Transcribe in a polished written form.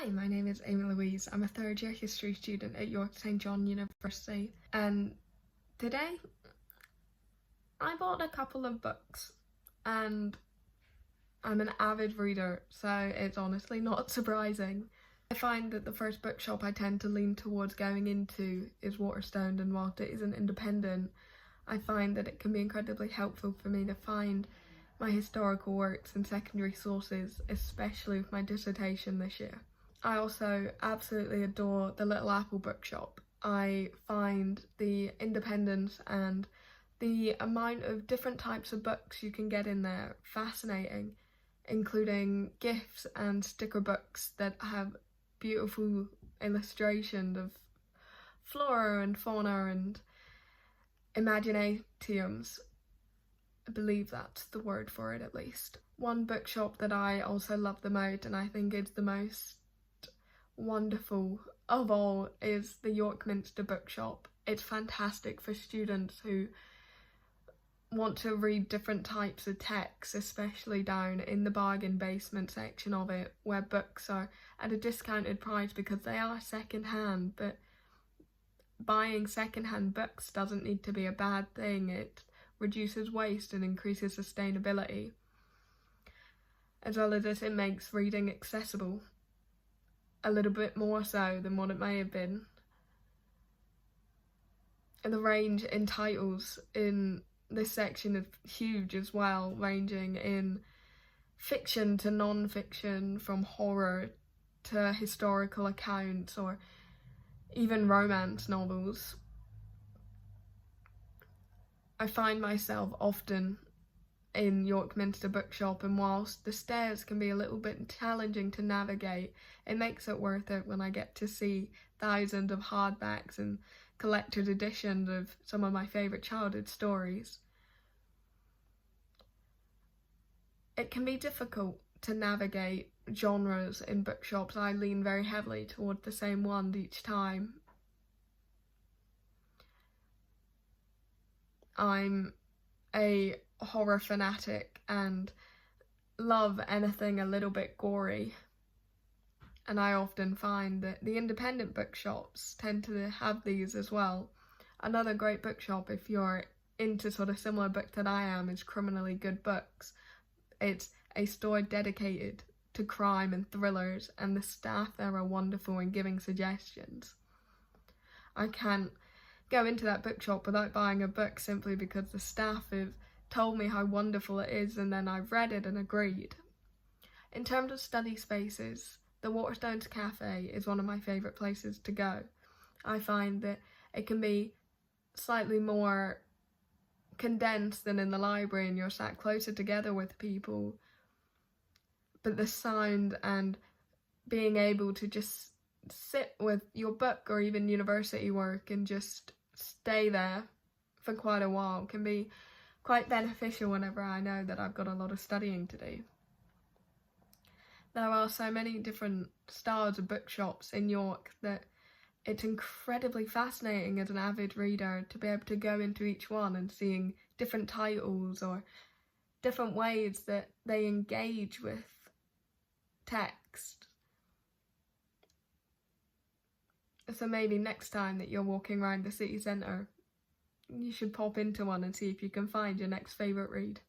Hi, my name is Amy-Louise. I'm a third year history student at York St John University, and today I bought a couple of books, and I'm an avid reader, so it's honestly not surprising. I find that the first bookshop I tend to lean towards going into is Waterstone, and whilst it isn't independent, I find that it can be incredibly helpful for me to find my historical works and secondary sources, especially with my dissertation this year. I also absolutely adore the Little Apple bookshop. I find the independence and the amount of different types of books you can get in there fascinating, including gifts and sticker books that have beautiful illustrations of flora and fauna and imaginatiums. I believe that's the word for it, at least. One bookshop that I also love the most, and I think is the most wonderful of all, is the York Minster bookshop. It's fantastic for students who want to read different types of texts, especially down in the bargain basement section of it, where books are at a discounted price because they are second-hand, but buying second-hand books doesn't need to be a bad thing. It reduces waste and increases sustainability. As well as this, it makes reading accessible a little bit more so than what it may have been. And the range in titles in this section is huge as well, ranging in fiction to non-fiction, from horror to historical accounts or even romance novels. I find myself often in York Minster bookshop, and whilst the stairs can be a little bit challenging to navigate, it makes it worth it when I get to see thousands of hardbacks and collector's editions of some of my favourite childhood stories. It can be difficult to navigate genres in bookshops. I lean very heavily toward the same one each time. I'm a horror fanatic and love anything a little bit gory, and I often find that the independent bookshops tend to have these as well. Another great bookshop, if you're into sort of similar book that I am, is Criminally Good Books. It's a store dedicated to crime and thrillers, and the staff there are wonderful in giving suggestions. I can't go into that bookshop without buying a book simply because the staff have told me how wonderful it is, and then I've read it and agreed. In terms of study spaces, the Waterstones Cafe is one of my favourite places to go. I find that it can be slightly more condensed than in the library, and you're sat closer together with people, but the sound and being able to just sit with your book or even university work and just stay there for quite a while can be quite beneficial whenever I know that I've got a lot of studying to do. There are so many different styles of bookshops in York that it's incredibly fascinating as an avid reader to be able to go into each one and seeing different titles or different ways that they engage with text. So maybe next time that you're walking around the city centre, you should pop into one and see if you can find your next favourite read.